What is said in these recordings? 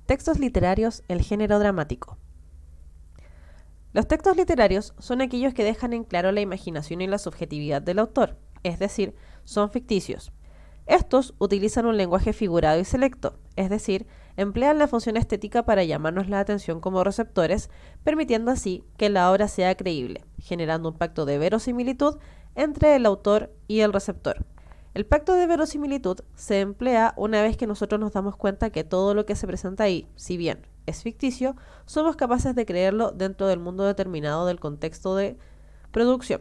Textos literarios, el género dramático. Los textos literarios son aquellos que dejan en claro la imaginación y la subjetividad del autor, es decir, son ficticios. Estos utilizan un lenguaje figurado y selecto, es decir, emplean la función estética para llamarnos la atención como receptores, permitiendo así que la obra sea creíble, generando un pacto de verosimilitud entre el autor y el receptor. El pacto de verosimilitud se emplea una vez que nosotros nos damos cuenta que todo lo que se presenta ahí, si bien es ficticio, somos capaces de creerlo dentro del mundo determinado del contexto de producción.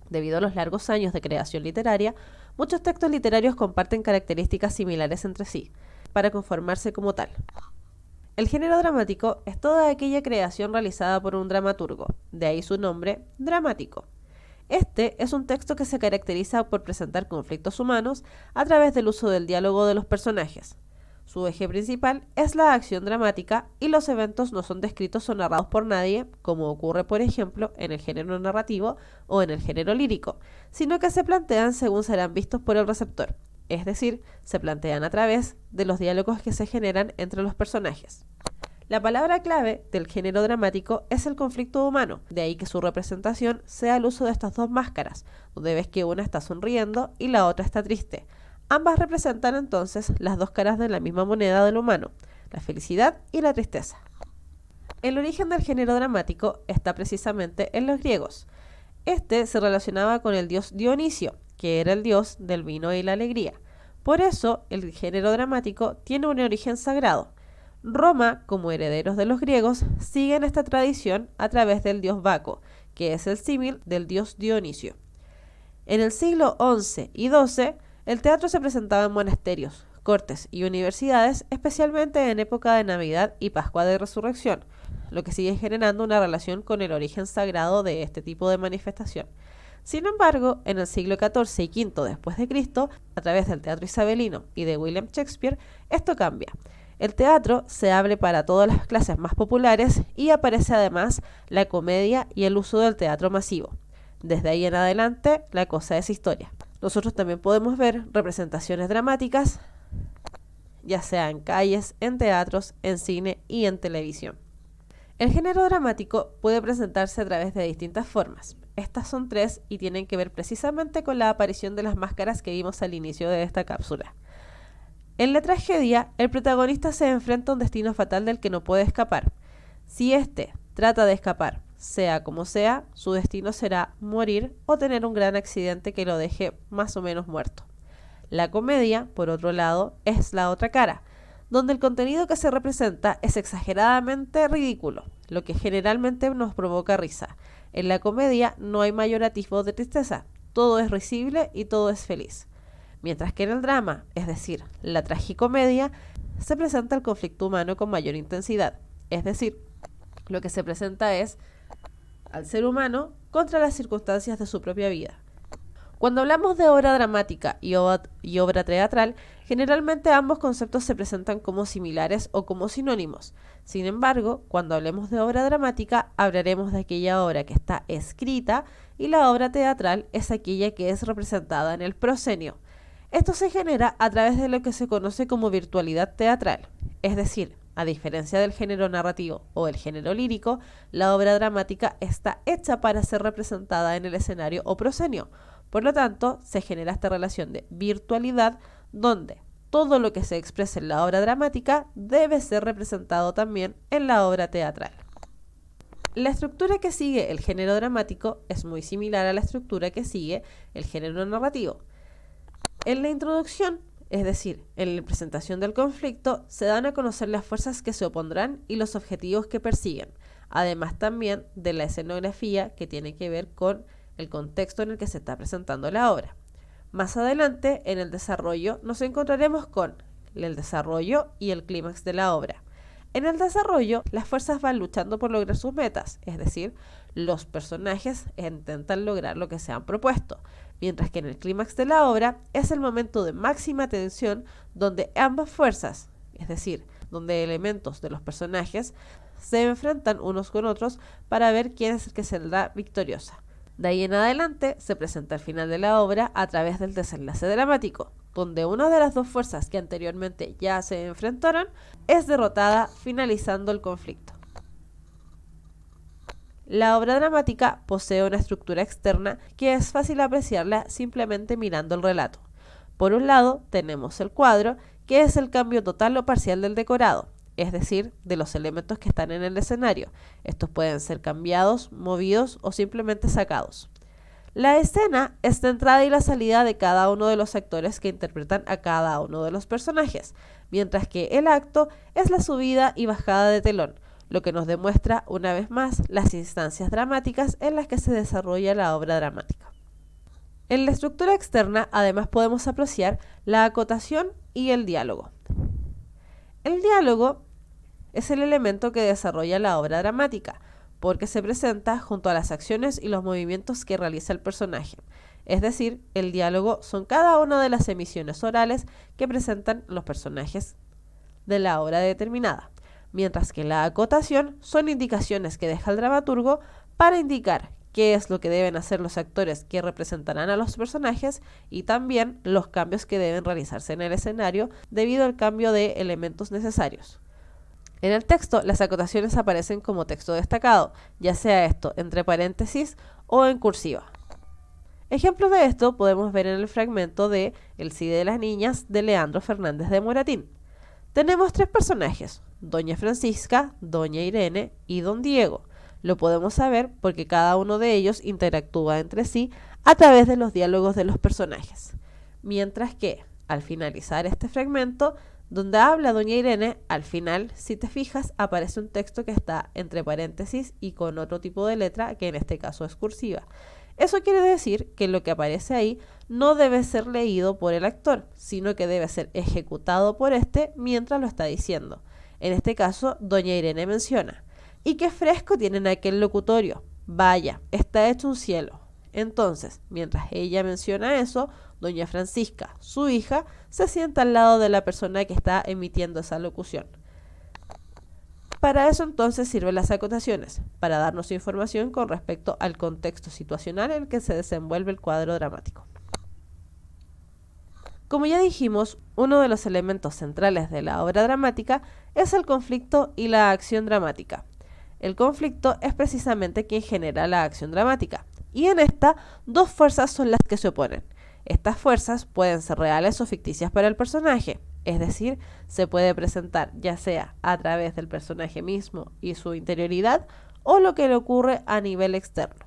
Debido a los largos años de creación literaria, muchos textos literarios comparten características similares entre sí, para conformarse como tal. El género dramático es toda aquella creación realizada por un dramaturgo, de ahí su nombre, dramático. Este es un texto que se caracteriza por presentar conflictos humanos a través del uso del diálogo de los personajes. Su eje principal es la acción dramática y los eventos no son descritos o narrados por nadie, como ocurre por ejemplo en el género narrativo o en el género lírico, sino que se plantean según serán vistos por el receptor, es decir, se plantean a través de los diálogos que se generan entre los personajes. La palabra clave del género dramático es el conflicto humano, de ahí que su representación sea el uso de estas dos máscaras, donde ves que una está sonriendo y la otra está triste. Ambas representan entonces las dos caras de la misma moneda del humano, la felicidad y la tristeza. El origen del género dramático está precisamente en los griegos. Este se relacionaba con el dios Dionisio, que era el dios del vino y la alegría. Por eso, el género dramático tiene un origen sagrado. Roma, como herederos de los griegos, siguen esta tradición a través del dios Baco, que es el símil del dios Dionisio. En el siglo XI y XII, el teatro se presentaba en monasterios, cortes y universidades, especialmente en época de Navidad y Pascua de Resurrección, lo que sigue generando una relación con el origen sagrado de este tipo de manifestación. Sin embargo, en el siglo XIV y V después de Cristo, a través del teatro isabelino y de William Shakespeare, esto cambia. El teatro se abre para todas las clases más populares y aparece además la comedia y el uso del teatro masivo. Desde ahí en adelante, la cosa es historia. Nosotros también podemos ver representaciones dramáticas, ya sea en calles, en teatros, en cine y en televisión. El género dramático puede presentarse a través de distintas formas. Estas son tres y tienen que ver precisamente con la aparición de las máscaras que vimos al inicio de esta cápsula. En la tragedia, el protagonista se enfrenta a un destino fatal del que no puede escapar. Si éste trata de escapar, sea como sea, su destino será morir o tener un gran accidente que lo deje más o menos muerto. La comedia, por otro lado, es la otra cara, donde el contenido que se representa es exageradamente ridículo, lo que generalmente nos provoca risa. En la comedia no hay mayor atisbo de tristeza, todo es risible y todo es feliz. Mientras que en el drama, es decir, la tragicomedia, se presenta el conflicto humano con mayor intensidad, es decir, lo que se presenta es al ser humano contra las circunstancias de su propia vida. Cuando hablamos de obra dramática y obra teatral, generalmente ambos conceptos se presentan como similares o como sinónimos. Sin embargo, cuando hablemos de obra dramática, hablaremos de aquella obra que está escrita y la obra teatral es aquella que es representada en el proscenio. Esto se genera a través de lo que se conoce como virtualidad teatral, es decir, a diferencia del género narrativo o el género lírico, la obra dramática está hecha para ser representada en el escenario o proscenio. Por lo tanto, se genera esta relación de virtualidad donde todo lo que se expresa en la obra dramática debe ser representado también en la obra teatral. La estructura que sigue el género dramático es muy similar a la estructura que sigue el género narrativo. En la introducción, es decir, en la presentación del conflicto, se dan a conocer las fuerzas que se opondrán y los objetivos que persiguen, además también de la escenografía que tiene que ver con el contexto en el que se está presentando la obra. Más adelante, en el desarrollo, nos encontraremos con el desarrollo y el clímax de la obra. En el desarrollo, las fuerzas van luchando por lograr sus metas, es decir, los personajes intentan lograr lo que se han propuesto, mientras que en el clímax de la obra es el momento de máxima tensión donde ambas fuerzas, es decir, donde elementos de los personajes se enfrentan unos con otros para ver quién es el que saldrá victoriosa. De ahí en adelante se presenta el final de la obra a través del desenlace dramático, donde una de las dos fuerzas que anteriormente ya se enfrentaron es derrotada, finalizando el conflicto. La obra dramática posee una estructura externa que es fácil apreciarla simplemente mirando el relato. Por un lado, tenemos el cuadro, que es el cambio total o parcial del decorado, es decir, de los elementos que están en el escenario. Estos pueden ser cambiados, movidos o simplemente sacados. La escena es la entrada y la salida de cada uno de los actores que interpretan a cada uno de los personajes, mientras que el acto es la subida y bajada de telón, lo que nos demuestra una vez más las instancias dramáticas en las que se desarrolla la obra dramática. En la estructura externa además podemos apreciar la acotación y el diálogo. El diálogo es el elemento que desarrolla la obra dramática, porque se presenta junto a las acciones y los movimientos que realiza el personaje. Es decir, el diálogo son cada una de las emisiones orales que presentan los personajes de la obra determinada, mientras que la acotación son indicaciones que deja el dramaturgo para indicar qué es lo que deben hacer los actores que representarán a los personajes y también los cambios que deben realizarse en el escenario debido al cambio de elementos necesarios. En el texto, las acotaciones aparecen como texto destacado, ya sea esto entre paréntesis o en cursiva. Ejemplos de esto podemos ver en el fragmento de El Cid de las Niñas de Leandro Fernández de Moratín. Tenemos tres personajes, Doña Francisca, Doña Irene y Don Diego. Lo podemos saber porque cada uno de ellos interactúa entre sí a través de los diálogos de los personajes. Mientras que, al finalizar este fragmento, donde habla Doña Irene, al final, si te fijas, aparece un texto que está entre paréntesis y con otro tipo de letra, que en este caso es cursiva. Eso quiere decir que lo que aparece ahí no debe ser leído por el actor, sino que debe ser ejecutado por este mientras lo está diciendo. En este caso, Doña Irene menciona: «¿Y qué fresco tienen aquel locutorio? Vaya, está hecho un cielo». Entonces, mientras ella menciona eso, Doña Francisca, su hija, se sienta al lado de la persona que está emitiendo esa locución. Para eso entonces sirven las acotaciones, para darnos información con respecto al contexto situacional en el que se desenvuelve el cuadro dramático. Como ya dijimos, uno de los elementos centrales de la obra dramática es el conflicto y la acción dramática. El conflicto es precisamente quien genera la acción dramática, y en esta, dos fuerzas son las que se oponen. Estas fuerzas pueden ser reales o ficticias para el personaje, es decir, se puede presentar ya sea a través del personaje mismo y su interioridad, o lo que le ocurre a nivel externo.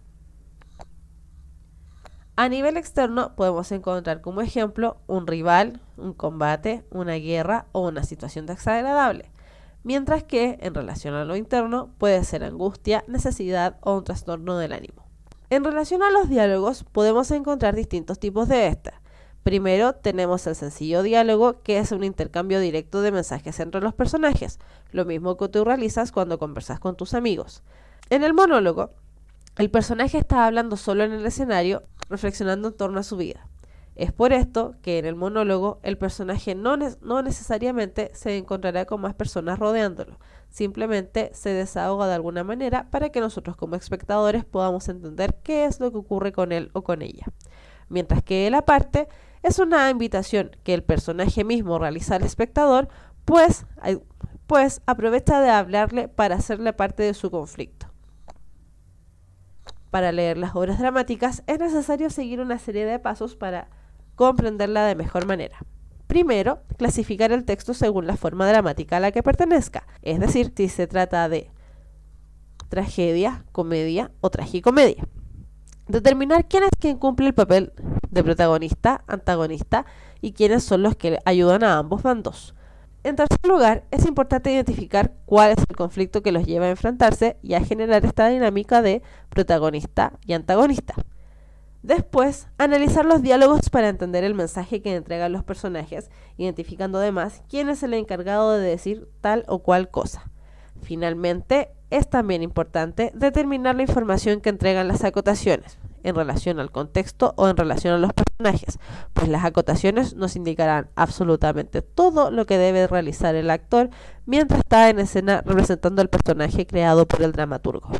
A nivel externo podemos encontrar como ejemplo un rival, un combate, una guerra o una situación desagradable, mientras que en relación a lo interno puede ser angustia, necesidad o un trastorno del ánimo. En relación a los diálogos podemos encontrar distintos tipos de esta. Primero tenemos el sencillo diálogo, que es un intercambio directo de mensajes entre los personajes, lo mismo que tú realizas cuando conversas con tus amigos. En el monólogo, el personaje está hablando solo en el escenario, reflexionando en torno a su vida. Es por esto que en el monólogo el personaje no necesariamente se encontrará con más personas rodeándolo, simplemente se desahoga de alguna manera para que nosotros como espectadores podamos entender qué es lo que ocurre con él o con ella. Mientras que el aparte es una invitación que el personaje mismo realiza al espectador, pues aprovecha de hablarle para hacerle parte de su conflicto. Para leer las obras dramáticas es necesario seguir una serie de pasos para comprenderla de mejor manera. Primero, clasificar el texto según la forma dramática a la que pertenezca, es decir, si se trata de tragedia, comedia o tragicomedia. Determinar quién es quien cumple el papel de protagonista, antagonista y quiénes son los que ayudan a ambos bandos. En tercer lugar, es importante identificar cuál es el conflicto que los lleva a enfrentarse y a generar esta dinámica de protagonista y antagonista. Después, analizar los diálogos para entender el mensaje que entregan los personajes, identificando además quién es el encargado de decir tal o cual cosa. Finalmente, es también importante determinar la información que entregan las acotaciones, en relación al contexto o en relación a los personajes, pues las acotaciones nos indicarán absolutamente todo lo que debe realizar el actor mientras está en escena representando al personaje creado por el dramaturgo.